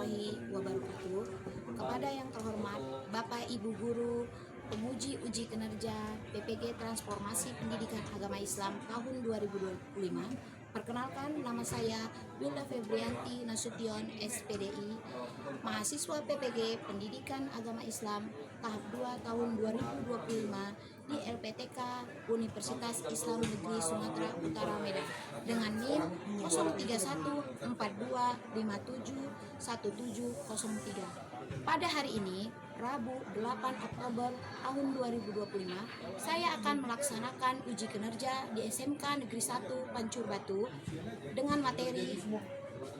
warahmatullahi wabarakatuh. Kepada yang terhormat Bapak Ibu Guru, penguji uji kinerja PPG Transformasi Pendidikan Agama Islam tahun 2025, perkenalkan nama saya Wilda Febrianti Nasution SPDI, mahasiswa PPG Pendidikan Agama Islam tahap 2 tahun 2025 di LPTK Universitas Islam Negeri Sumatera Utara Medan dengan NIM 03142571703. Pada hari ini, Rabu 8 Oktober tahun 2025, saya akan melaksanakan uji kinerja di SMK Negeri 1 Pancur Batu dengan materi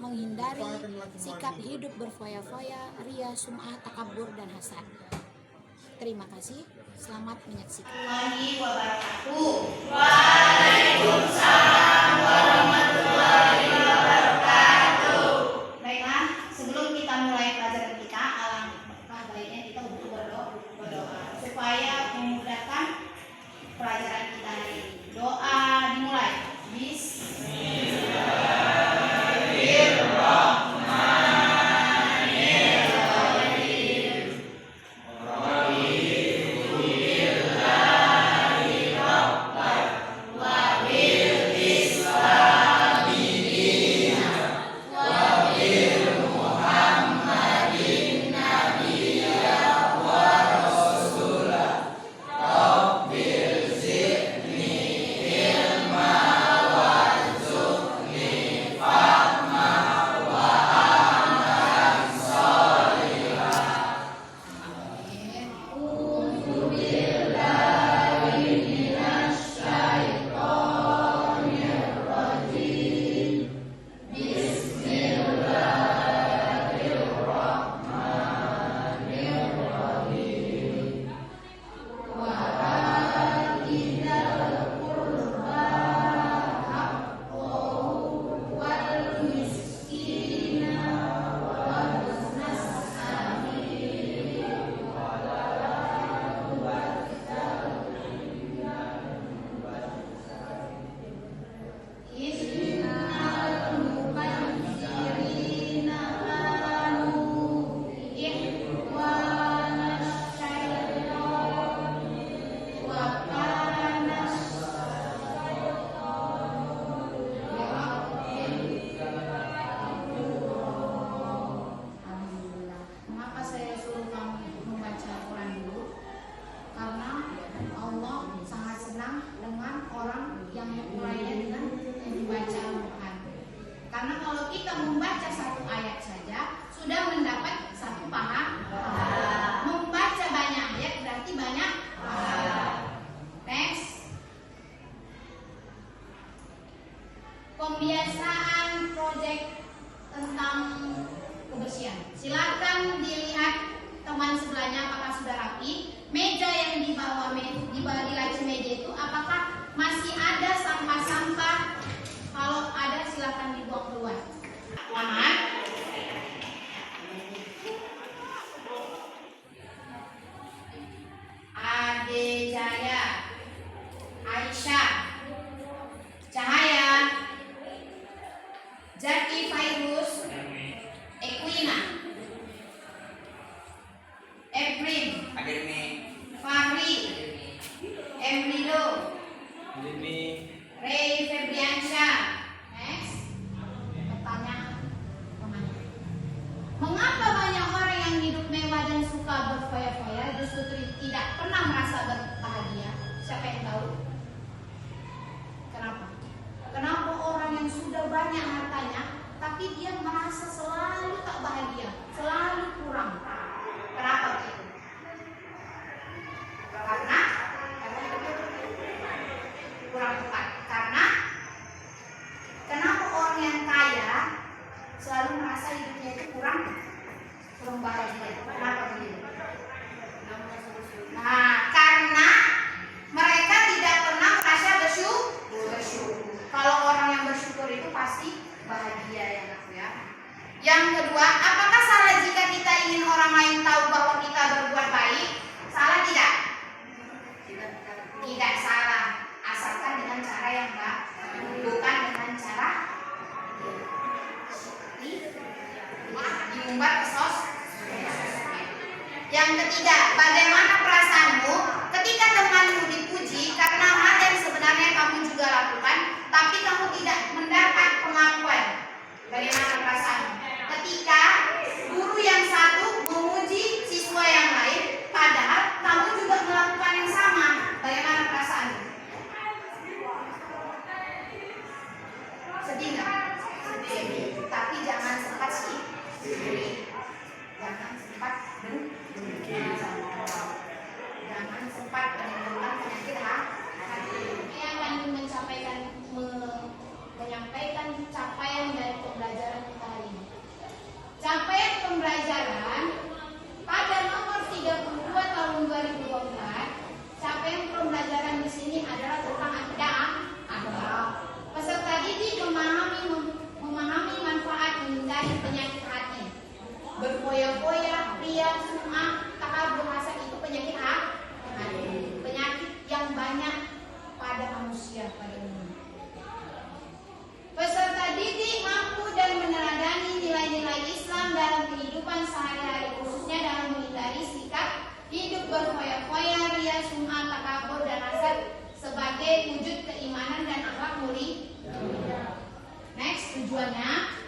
menghindari sikap hidup berfoya-foya, ria, sum'ah, takabur, dan hasad. Terima kasih. Selamat menyaksikan. Waalaikumsalam warahmatullahi wabarakatuh. Baiklah, sebelum kita mulai pelajaran kita, alangkah baiknya kita untuk berdoa supaya memudahkan pelajaran kita hari ini. Doa dimulai. Karena kalau kita membaca satu ayat saja sudah mendapat satu pahala. Membaca banyak ayat berarti banyak pahala. Next. Pembiasaan proyek tentang kebersihan. Silakan dilihat teman sebelahnya apakah sudah rapi. Meja yang di bawah di laci meja itu apakah masih ada sampah-sampah? Kalau ada silakan dibuang keluar. Aman? Ade Jaya, Aisyah, Cahaya, Jaki Fairuz, Equina, Ebrin, Fahri, Emrido, Ray Febriansyah. Next. Pertanyaan. Mengapa banyak orang yang hidup mewah dan suka berfoya-foya justru tidak pernah merasa berbahagia? Siapa yang tahu? Kenapa? Kenapa orang yang sudah banyak hartanya tapi dia merasa selalu tak bahagia, selalu kurang? Kenapa begitu? Karena kurang tepat. Karena kenapa orang yang kaya selalu merasa hidupnya itu kurang bahagia? Kenapa begitu? Nah, karena mereka tidak pernah merasa bersyukur. Kalau orang yang bersyukur itu pasti bahagia ya, Nak ya. Yang kedua, apakah salah jika kita ingin orang lain tahu bahwa kita berbuat baik? Salah tidak? Tidak salah. Asalkan dengan cara yang baik, bukan dengan cara diumbar ke Yang ketiga, bagaimana perasaanmu ketika temanmu dipuji karena hal yang sebenarnya kamu juga lakukan, tapi kamu tidak mendapat pengakuan? Bagaimana perasaanmu ketika guru yang satu memuji siswa yang lain, padahal kamu juga melakukan yang sama? Bagaimana perasaanmu? Sedih nggak? Sedih. Tapi jangan sempat sih. Jangan sempat jangan sempat menimbulkan penyakit hati. Saya akan menyampaikan capaian dari pembelajaran kita hari ini. Capaian pembelajaran pada nomor 32 tahun 2024. Capaian pembelajaran di sini adalah tentang akhlak. Peserta didik memahami manfaat menghindari penyakit hati. Berfoya-foya, ria, sum'ah, takabur, hasad itu penyakit hati. Penyakit yang banyak pada manusia pada umumnya. Peserta didik mampu dan meneladani nilai-nilai Islam dalam kehidupan sehari-hari, khususnya dalam menghindari sikap hidup berfoya-foya, ria, sum'ah, takabur, dan hasad sebagai wujud keimanan dan akhlak mulia. Next, tujuannya.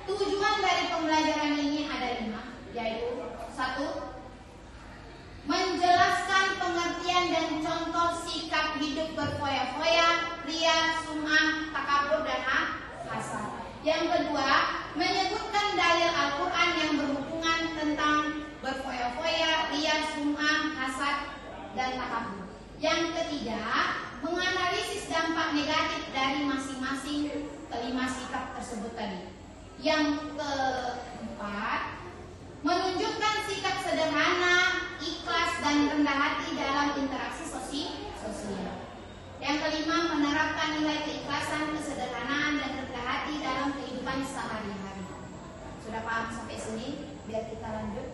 Tujuan dari pembelajaran ini ada 5, yaitu 1. Menjelaskan pengertian dan contoh sikap hidup berfoya-foya, ria, sum'ah, takabur, dan hasad. Yang kedua, menyebutkan dalil Al-Quran yang berhubungan tentang berfoya-foya, ria, sum'ah, hasad, dan takabur. Yang ketiga, menganalisis dampak negatif dari masing-masing kelima sikap tersebut tadi. Yang keempat, menunjukkan sikap sederhana, ikhlas, dan rendah hati dalam interaksi sosial. Yang kelima, menerapkan nilai keikhlasan, kesederhanaan, dan rendah hati dalam kehidupan sehari-hari. Sudah paham sampai sini? Biar kita lanjut.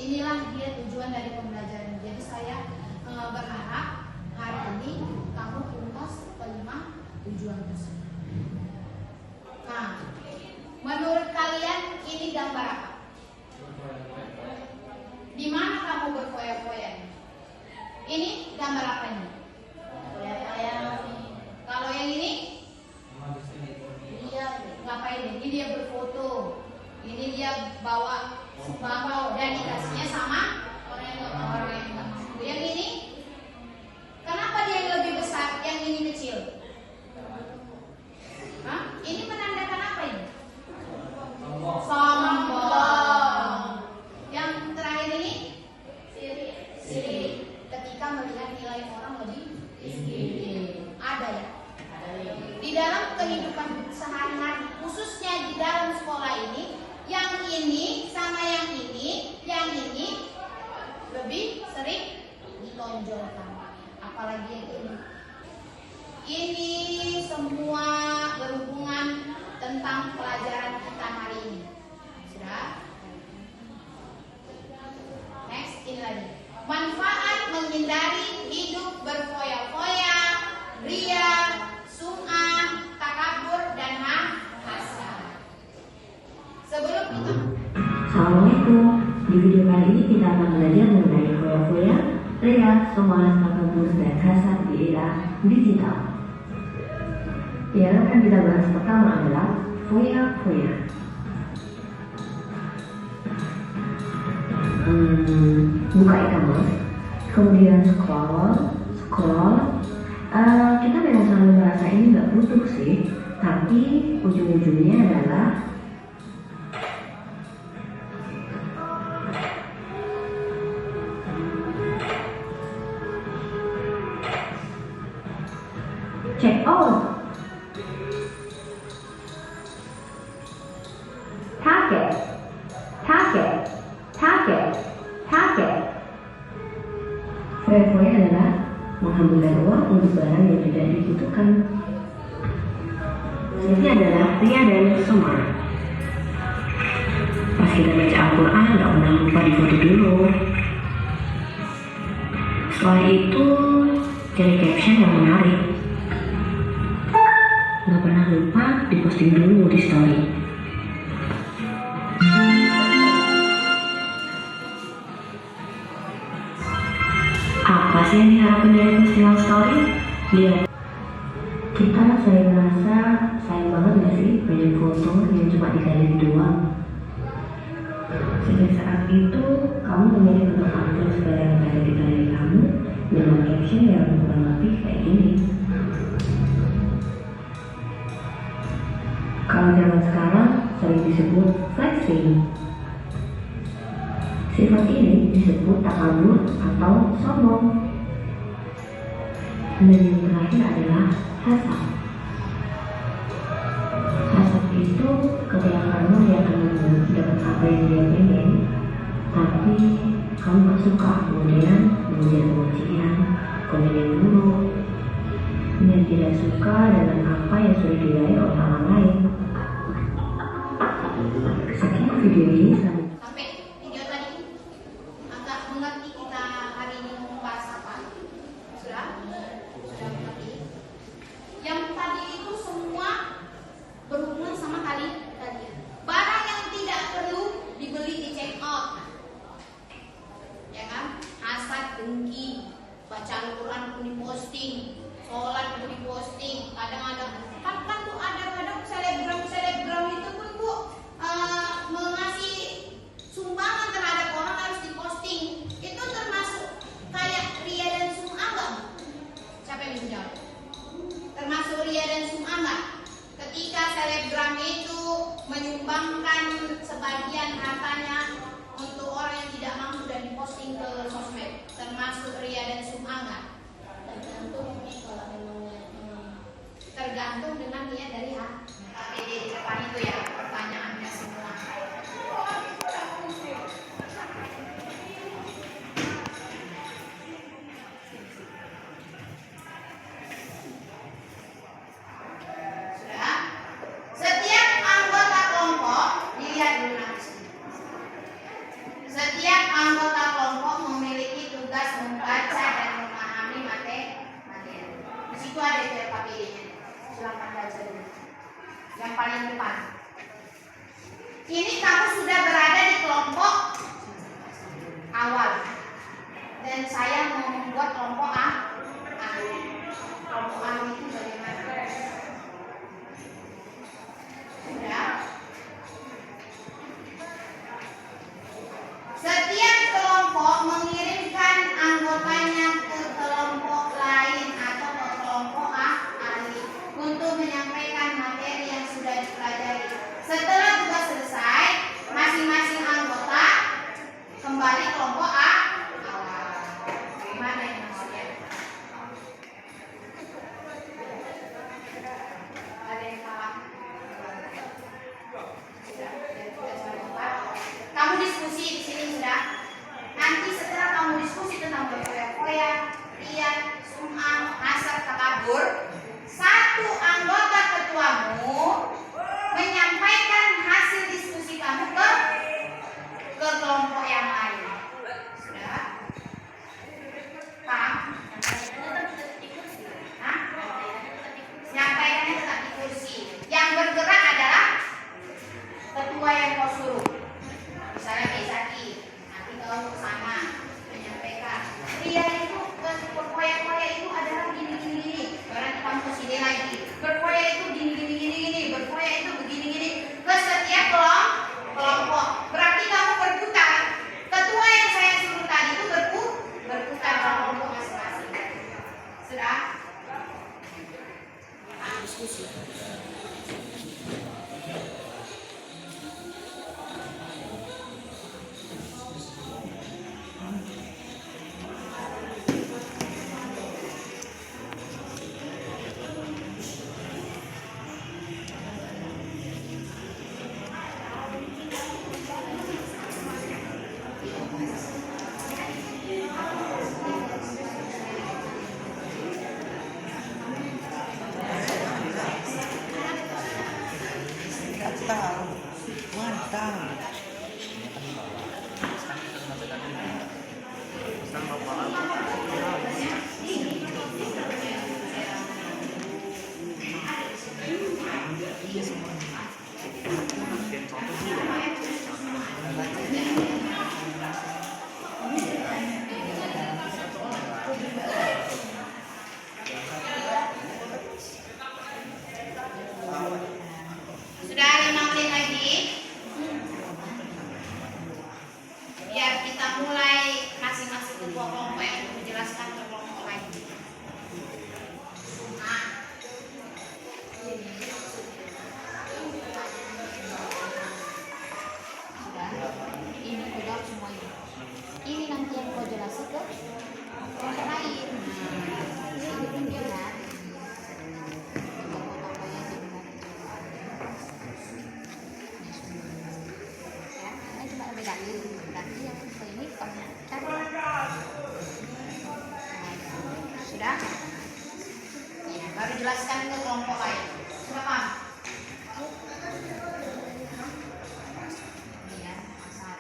Inilah dia tujuan dari pembelajaran. Jadi saya berharap hari ini kamu tuntas kelima tujuan tersebut. Nah, menurut kalian ini gambar apa? Di mana kamu berfoya-foya? Ini gambar apa ini? Kalau yang ini? Dia ngapain? Ini dia berfoto. Ini dia bawa bambau dan dikasihnya sama orang yang nggak mampu. Yang ini? Kenapa dia yang lebih besar? Yang ini kecil? Hah? Ini menandakan apa ini? Sombong. Yang terakhir ini? Sirik. Ketika melihat nilai orang lebih tinggi. Ada ya? Di dalam kehidupan sehari-hari, khususnya di dalam sekolah ini, yang ini sama yang ini lebih sering ditonjolkan. Apalagi yang ini. Ini semua berhubungan tentang pelajaran kita hari ini. Sudah? Next, ini lagi. Manfaat menghindari hidup berfoya-foya, ria, sum'ah, takabur, dan hasad. Sebelum itu, Assalamualaikum. Di video kali ini kita akan belajar mengenai foya-foya, ria, sum'ah, takabur, dan hasad di era digital. Yang akan kita bahas pertama adalah foya-foya. Buka e-commerce, kemudian scroll. Kita memang selalu merasa ini nggak butuh sih, tapi ujung-ujungnya adalah check out, target. Foya-foya adalah menghamburkan uang untuk barang yang tidak dibutuhkan. Ini adalah ria dan sum'ah. Pas kita baca Al-Quran, nggak pernah lupa difoto dulu. Setelah itu cari caption yang menarik. Nggak pernah lupa diposting dulu di story. Apa sih yang diharapin dari postingan story? Lihat. Kita sering merasa sayang banget gak sih banyak foto yang cuma dikaliin doang. Sejak saat itu, kamu memilih untuk upload segala yang ada di galeri kamu dengan caption yang kurang lebih kayak gini. Kalau zaman sekarang sering disebut flexing. Sifat ini disebut takabur atau sombong. Dan yang terakhir adalah hasad. Hasad itu ketika kamu lihat temanmu dapat apa yang dia pengen, tapi kamu gak suka, kemudian kebencian, komen yang buruk, dan tidak suka dengan apa yang sudah diraih oleh orang lain. Sekian video ini. Sampai video tadi agak mengerti kita hari ini membahas apa? Sudah mengerti. Yang tadi itu semua berhubungan sama tadi. Barang yang tidak perlu dibeli di check out, ya kan? Hasad, dengki, baca Al-Quran pun diposting, sholat pun diposting. Kadang-kadang kan tuh ada kadang selebgram itu pun bu mengasih sumbangan terhadap orang harus diposting. Itu termasuk kayak ria dan sum'ah nggak? Siapa yang bisa jawab? Termasuk ria dan sum'ah nggak? Ketika selebgram itu menyumbangkan sebagian hartanya untuk orang yang tidak mampu dan diposting ke sosmed, termasuk ria dan sum'ah nggak? Tergantung dengan niat dari APD di depan itu ya, pertanyaannya semua. Sudah? Setiap anggota kelompok, dilihat dulu nanti. Setiap anggota kelompok memiliki tugas membaca dan memahami materi. Di situ ada APD-nya. Silakan baca dulu. Yang paling depan. Ini kamu sudah berada di kelompok awal. Dan saya mau membuat kelompok A. Kelompok A itu bagaimana? Sudah. Setiap kelompok mengirimkan anggotanya ke kelompok lain atau ke kelompok ahli untuk menyampaikan materi yang sudah dipelajari. Setelah tugas selesai, masing-masing anggota kembali kelompok awal. Gimana ini maksudnya? Ada yang salah? Kamu diskusi di sini sudah. Nanti setelah kamu diskusi tentang berfoya-foya, ria, sum'ah, hasad, takabur, satu anggota ketuamu menyampaikan hasil diskusi kamu ke kelompok yang lain. Sudah? Paham? Nyampaikannya tetap di kursi. Yang bergerak adalah ketua yang kau suruh. Misalnya Besaki, nanti kau ke sana menyampaikan. Ria itu berfoya-foya itu adalah gini. Berarti kamu ke sini lagi. Berfoya itu gini. Berfoya itu begini. Ke setiap kelompok. Berarti kamu berputar. Ketua yang saya suruh tadi itu berputar ke kelompok masing-masing. Sudah? Diskusi. Baru jelaskan ke kelompok lain. Sudah paham? Iya, asal.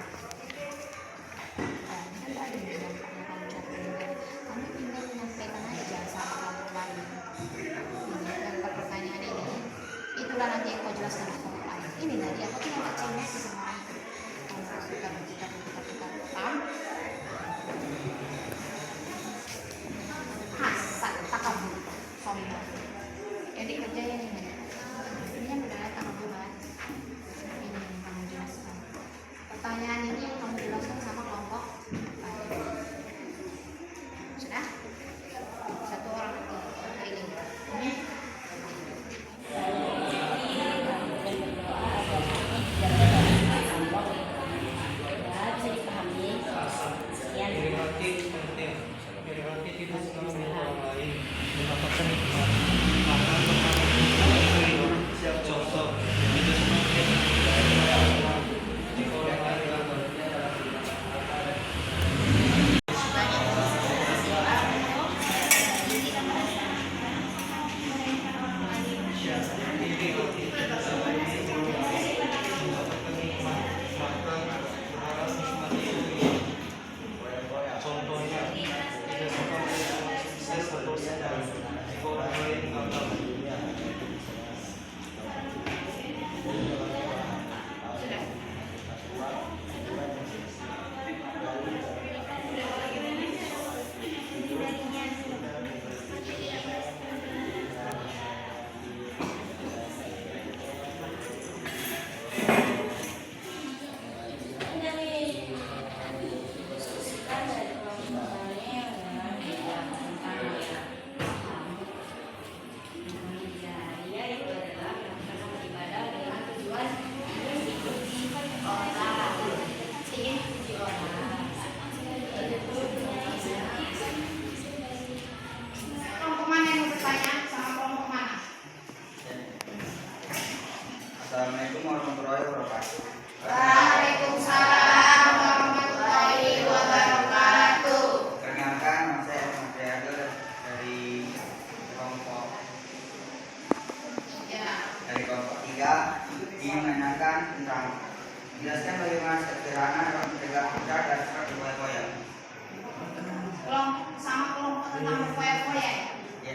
Kamu tinggal menyampaikan aja sama kelompok lain. Yang pertanyaan ini, itulah nanti yang kau jelaskan ke kelompok lain. Ini tadi aku tuh nggak cengeng sih sama orang itu. Kita, paham? Hasad, takabur, sombong. Yang dikerjain ini. Ini yang benar takaburan. Ini yang kamu jelaskan. Pertanyaan ini yang kamu jelaskan sama kelompok lain. Sudah? Satu orang ini. Kelompok mana yang mau bertanya sama kelompok mana? Assalamualaikum warahmatullahi wabarakatuh. Waalaikumsalam warahmatullahi wabarakatuh. Perkenalkan, nama saya Ahmad Riyadul dari kelompok Ya. 3 ingin menanyakan tentang jelaskan bagaimana sederhana dalam mencegah pecah dan serat berfoya-foya. Kelompok sama kelompok tentang berfoya-foya ya. Ya.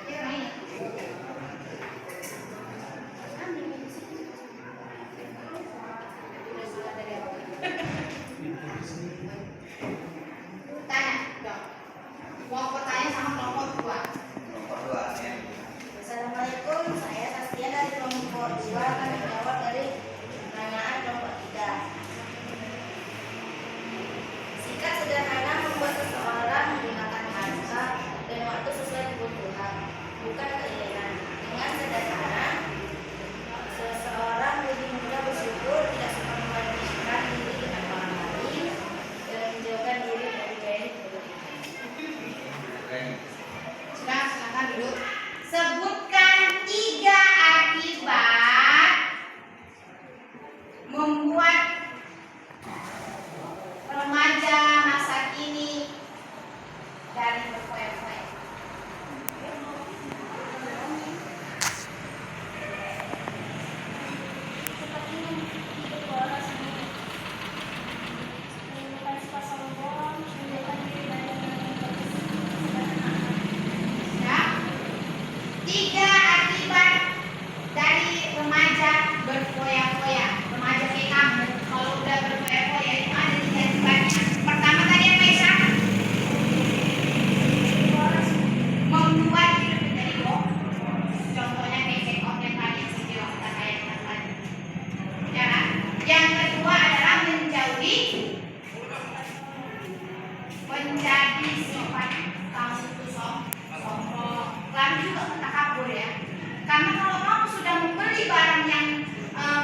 Kira ini. Tanya, dong. Mau bertanya sama kelompok 2. Kelompok 2 ya. Assalamualaikum, saya Saskia dari kelompok 2 akan menjawab dari pertanyaan kelompok 3. Sikat sederhana membuat seseorang menggunakan bahasa dan waktu sesuai kebutuhan, bukan keinginan. Dengan sederhana, seseorang lebih mudah bersyukur, tidak suka membandingkan diri dengan orang lain, dan menjauhkan diri dari gaya hidup. Sudah, silakan duduk. Sebutkan 3 akibat membuat remaja masa kini dari berfoya-foya. Ya. 3 akibat dari remaja berfoya-foya. Remaja kayak kamu kalau udah berfoya-foya itu ada 3 akibatnya. Pertama tadi apa Isya? Membuat hidup menjadi bohong. Contohnya kayak check out yang tadi video kita kayak tadi. Ya kan? Yang kedua adalah menjauhi menjadi sifat kamu itu sombong. Lalu juga takabur ya. Karena kalau kamu sudah membeli barang yang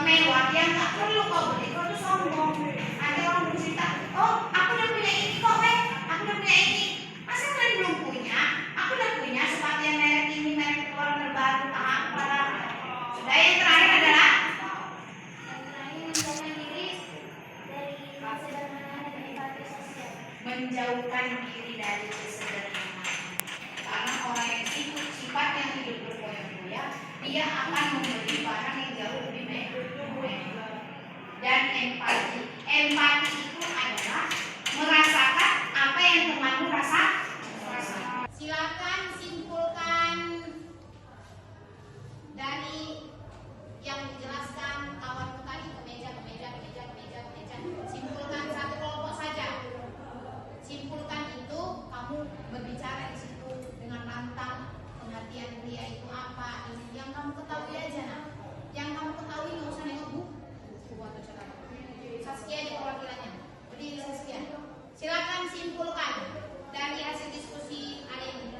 mewah yang nggak perlu kau beli, kau tuh sombong. Ada orang bercerita, oh aku udah punya ini kok, aku udah punya ini. Masa kalian belum punya? Aku udah punya sepatu yang merek ini, merek keluaran terbaru, tak apa. Sudah, yang terakhir adalah menjauhkan diri dari kesederhanaan. Karena orang yang sifat yang hidup berfoya-foya, dia akan membeli barang yang jauh lebih mewah. Dan empati. Empati itu adalah merasakan apa yang temanmu rasakan. Silakan simpulkan dari yang dijelaskan kawan tadi ke meja. Simpulkan satu kelompok saja. Simpulkan itu kamu berbicara di situ dengan lantang, pengertian dia itu apa, ini yang kamu ketahui aja nah. Yang kamu ketahui nggak usah nengok buku atau catatan. Saskia di perwakilannya. Berdiri Saskia. Silakan simpulkan dari hasil diskusi hari ini.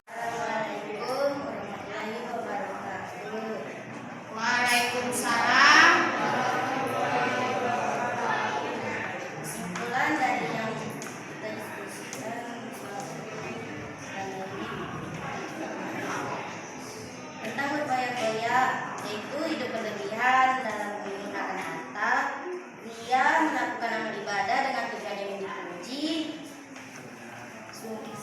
Assalamualaikum warahmatullahi wabarakatuh. Waalaikumsalam. Kesimpulan dari yang kita diskusikan tentang berfoya-foya, yaitu hidup berlebihan dalam menggunakan harta, dia melakukan amal ibadah dengan tujuan yang dipuji,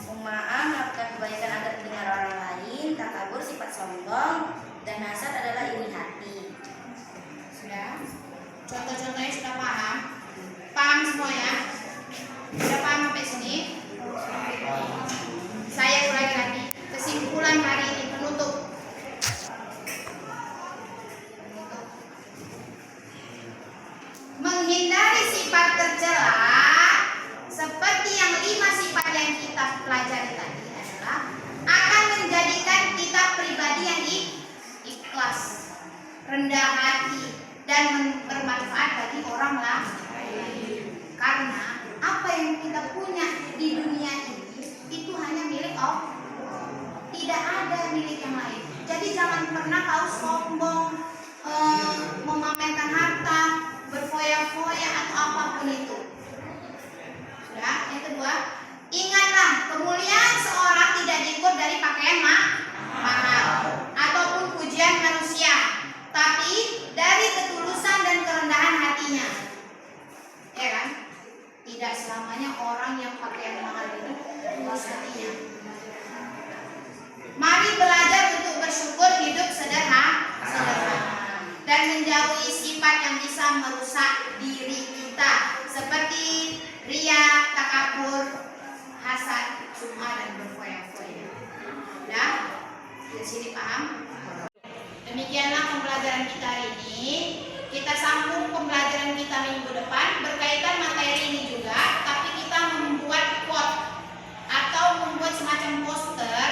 sumaah melakukan kebaikan agar didengar orang lain, takabur sifat sombong, dan hasad adalah iri hati. Sudah? Contoh-contohnya sudah paham? Paham semua ya? Sudah paham sampai sini? Saya ulangi lagi. Kesimpulan hari ini penutup. Menghindari sifat tercela seperti yang 5 sifat yang kita pelajari tadi adalah akan menjadikan kita pribadi yang ikhlas, rendah hati, dan bermanfaat bagi orang lain. Karena apa yang kita punya di dunia ini itu hanya milik Allah, tidak ada milik yang lain. Jadi jangan pernah kau sombong, memamerkan harta, berfoya-foya atau apapun itu. Sudah? Yang kedua, ingatlah kemuliaan seorang tidak diukur dari pakaian mahal ataupun pujian manusia, tapi dari ketulusan dan kerendahan hatinya. Ya kan? Tidak selamanya orang yang pakaian mahal itu tulus hatinya. Mari belajar untuk bersyukur, hidup sederhana, dan menjauhi sifat yang bisa merusak diri kita seperti ria, takabur, hasad, sum'ah, dan berfoya-foya. Ya? Di sini paham? Demikianlah pembelajaran kita hari ini. Kita sambung pembelajaran kita minggu depan berkaitan materi ini juga, tapi kita membuat quote atau membuat semacam poster.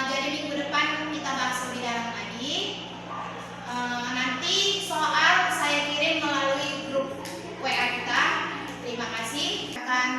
Jadi minggu depan kita bahas lebih dalam lagi. Nanti soal saya kirim melalui grup WA kita. Terima kasih. Akan